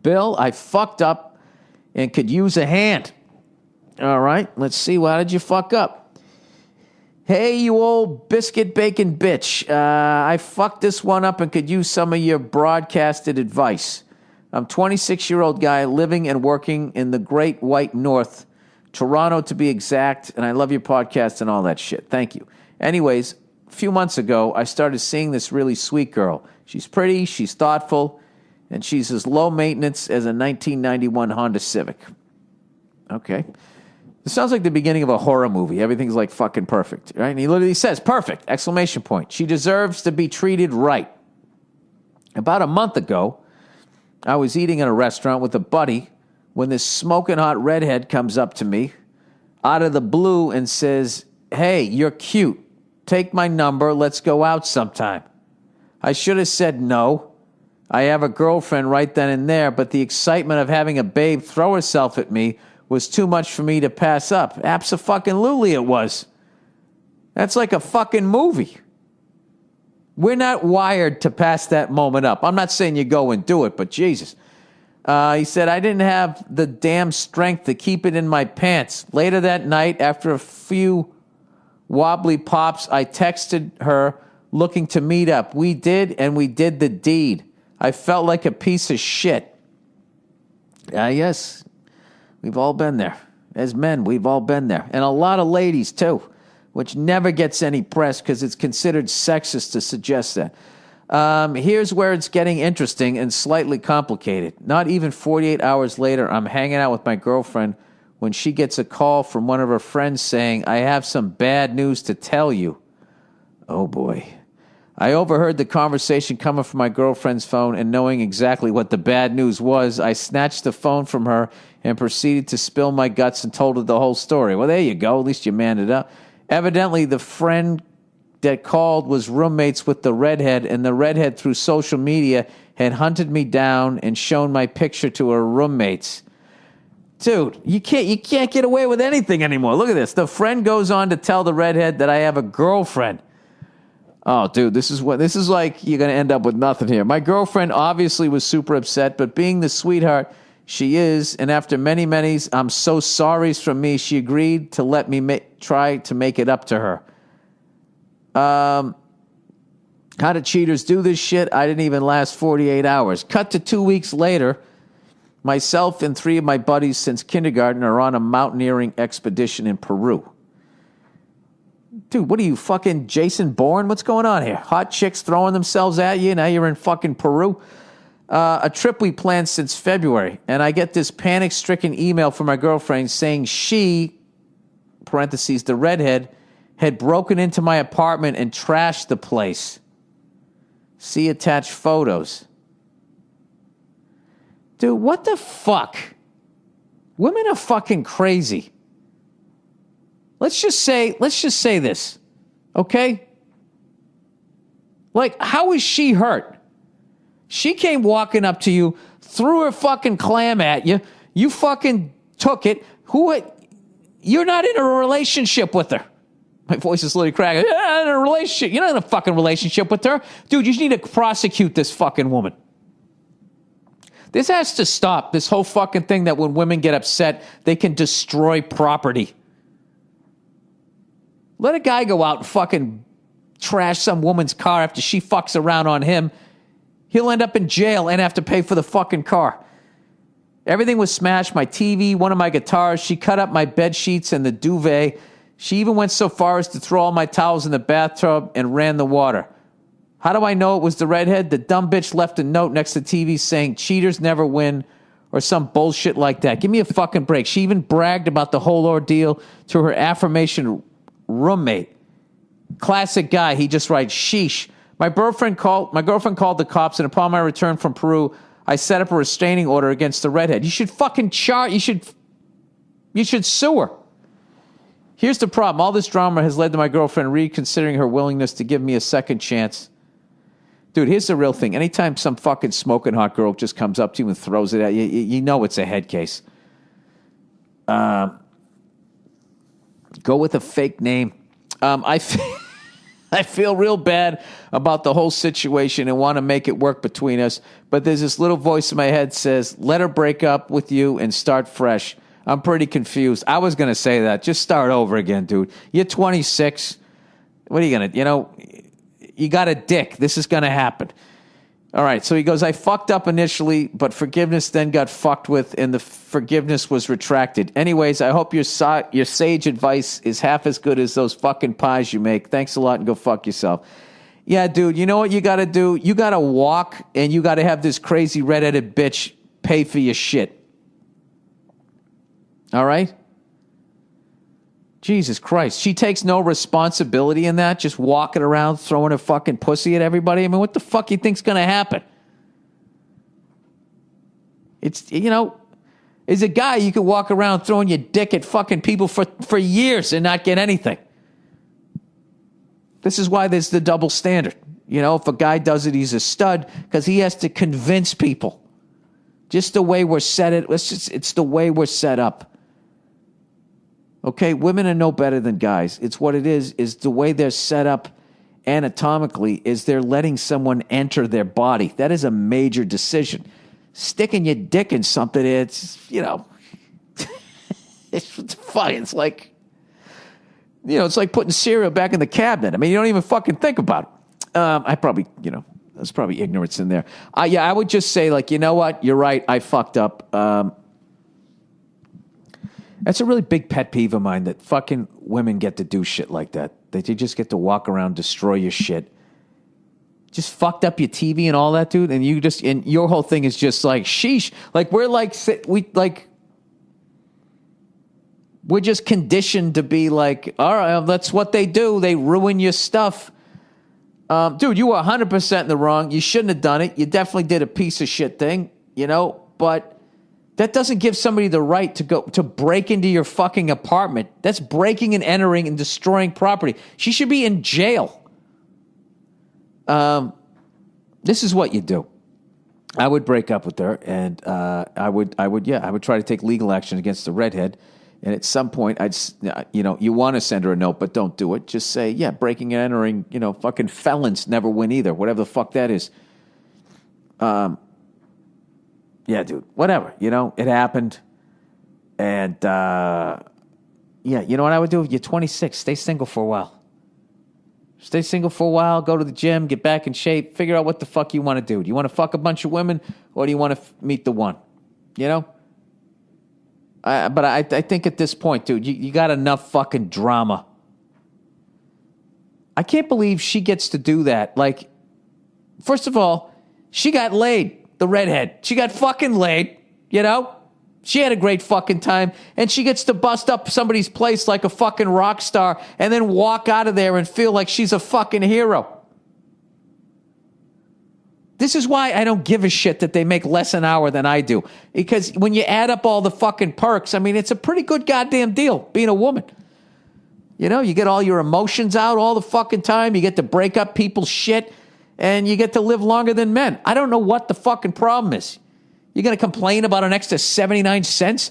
Bill, I fucked up and could use a hand. All right, let's see. How did you fuck up? Hey, you old biscuit bacon bitch. I fucked this one up and could use some of your broadcasted advice. I'm a 26-year-old guy living and working in the great white north, Toronto to be exact, and I love your podcast and all that shit. Thank you. Anyways, a few months ago, I started seeing this really sweet girl. She's pretty, she's thoughtful, and she's as low maintenance as a 1991 Honda Civic. Okay. This sounds like the beginning of a horror movie. Everything's like fucking perfect, right? And he literally says, perfect, exclamation point. She deserves to be treated right. About a month ago, I was eating at a restaurant with a buddy when this smoking hot redhead comes up to me out of the blue and says, hey, you're cute. Take my number. Let's go out sometime. I should have said no. I have a girlfriend right then and there, but the excitement of having a babe throw herself at me was too much for me to pass up. Abso-fucking-lutely it was. That's like a fucking movie. We're not wired to pass that moment up. I'm not saying you go and do it, but Jesus. He said, I didn't have the damn strength to keep it in my pants. Later that night, after a few wobbly pops, I texted her looking to meet up. We did, and we did the deed. I felt like a piece of shit. Yes, we've all been there. As men, we've all been there. And a lot of ladies, too, which never gets any press because it's considered sexist to suggest that. Here's where it's getting interesting and slightly complicated. Not even 48 hours later, I'm hanging out with my girlfriend when she gets a call from one of her friends saying, I have some bad news to tell you. Oh, boy. I overheard the conversation coming from my girlfriend's phone, and knowing exactly what the bad news was, I snatched the phone from her and proceeded to spill my guts and told her the whole story. Well, there you go. At least you manned it up. Evidently, the friend that called was roommates with the redhead, and the redhead, through social media, had hunted me down and shown my picture to her roommates. Dude, you can't get away with anything anymore. Look at this. The friend goes on to tell the redhead that I have a girlfriend. Oh, dude, this is like you're going to end up with nothing here. My girlfriend obviously was super upset, but being the sweetheart she is, and after many, I'm so sorry's from me, she agreed to let me try to make it up to her. How do cheaters do this shit? I didn't even last 48 hours. Cut to 2 weeks later, myself and 3 of my buddies since kindergarten are on a mountaineering expedition in Peru. Dude, what are you, fucking Jason Bourne? What's going on here? Hot chicks throwing themselves at you, now you're in fucking Peru? A trip we planned since February, and I get this panic-stricken email from my girlfriend saying she, parentheses, the redhead, had broken into my apartment and trashed the place. See attached photos. Dude, what the fuck? Women are fucking crazy. Let's just say this, okay? Like, how is she hurt? She came walking up to you, threw her fucking clam at you, you fucking took it. You're not in a relationship with her. My voice is literally cracking. You're not in a relationship. You're not in a fucking relationship with her. Dude, you just need to prosecute this fucking woman. This has to stop, this whole fucking thing that when women get upset, they can destroy property. Let a guy go out and fucking trash some woman's car after she fucks around on him. He'll end up in jail and have to pay for the fucking car. Everything was smashed. My TV, one of my guitars. She cut up my bed sheets and the duvet. She even went so far as to throw all my towels in the bathtub and ran the water. How do I know it was the redhead? The dumb bitch left a note next to the TV saying, cheaters never win, or some bullshit like that. Give me a fucking break. She even bragged about the whole ordeal to her affirmation roommate. Classic guy. He just writes, sheesh. My girlfriend called the cops, and upon my return from Peru, I set up a restraining order against the redhead. You should fucking you should sue her. Here's the problem. All this drama has led to my girlfriend reconsidering her willingness to give me a second chance. Dude, here's the real thing. Anytime some fucking smoking hot girl just comes up to you and throws it at you, you know it's a head case. Go with a fake name. I feel real bad about the whole situation and want to make it work between us. But there's this little voice in my head says, let her break up with you and start fresh. I'm pretty confused. I was going to say that. Just start over again, dude. You're 26. What are you going to, you got a dick. This is going to happen. All right. So he goes, I fucked up initially, but forgiveness then got fucked with and the forgiveness was retracted. Anyways, I hope your sage advice is half as good as those fucking pies you make. Thanks a lot and go fuck yourself. Yeah, dude, you know what you got to do? You got to walk and you got to have this crazy redheaded bitch pay for your shit. All right? Jesus Christ. She takes no responsibility in that, just walking around throwing her fucking pussy at everybody. I mean, what the fuck you think's going to happen? It's, as a guy, you could walk around throwing your dick at fucking people for years and not get anything. This is why there's the double standard. If a guy does it, he's a stud because he has to convince people. Just the way we're set it's the way we're set up. Okay, women are no better than guys. It's what it is the way they're set up anatomically is they're letting someone enter their body. That is a major decision. Sticking your dick in something, it's, it's funny. It's like, it's like putting cereal back in the cabinet. I mean, you don't even fucking think about it. I probably, there's probably ignorance in there. Yeah, I would just say, like, you know what? You're right. I fucked up. That's a really big pet peeve of mine that fucking women get to do shit like that. That you just get to walk around, destroy your shit. Just fucked up your TV and all that, dude. And and your whole thing is just like, sheesh. Like, we're just conditioned to be like, all right, that's what they do. They ruin your stuff. Dude, you were 100% in the wrong. You shouldn't have done it. You definitely did a piece of shit thing, but that doesn't give somebody the right to break into your fucking apartment. That's breaking and entering and destroying property. She should be in jail. This is what you do. I would break up with her, and I would try to take legal action against the redhead. And at some point, you want to send her a note, but don't do it. Just say, yeah, breaking and entering, fucking felons never win either, whatever the fuck that is. Yeah, dude, whatever, it happened. And, yeah, you know what I would do? You're 26, stay single for a while. Stay single for a while, go to the gym, get back in shape, figure out what the fuck you want to do. Do you want to fuck a bunch of women, or do you want to meet the one? But I think at this point, dude, you got enough fucking drama. I can't believe she gets to do that. Like, first of all, she got laid, the redhead. She got fucking laid, She had a great fucking time, and she gets to bust up somebody's place like a fucking rock star and then walk out of there and feel like she's a fucking hero. This is why I don't give a shit that they make less an hour than I do. Because when you add up all the fucking perks, I mean, it's a pretty good goddamn deal being a woman. You get all your emotions out all the fucking time. You get to break up people's shit, and you get to live longer than men. I don't know what the fucking problem is. You're going to complain about an extra 79 cents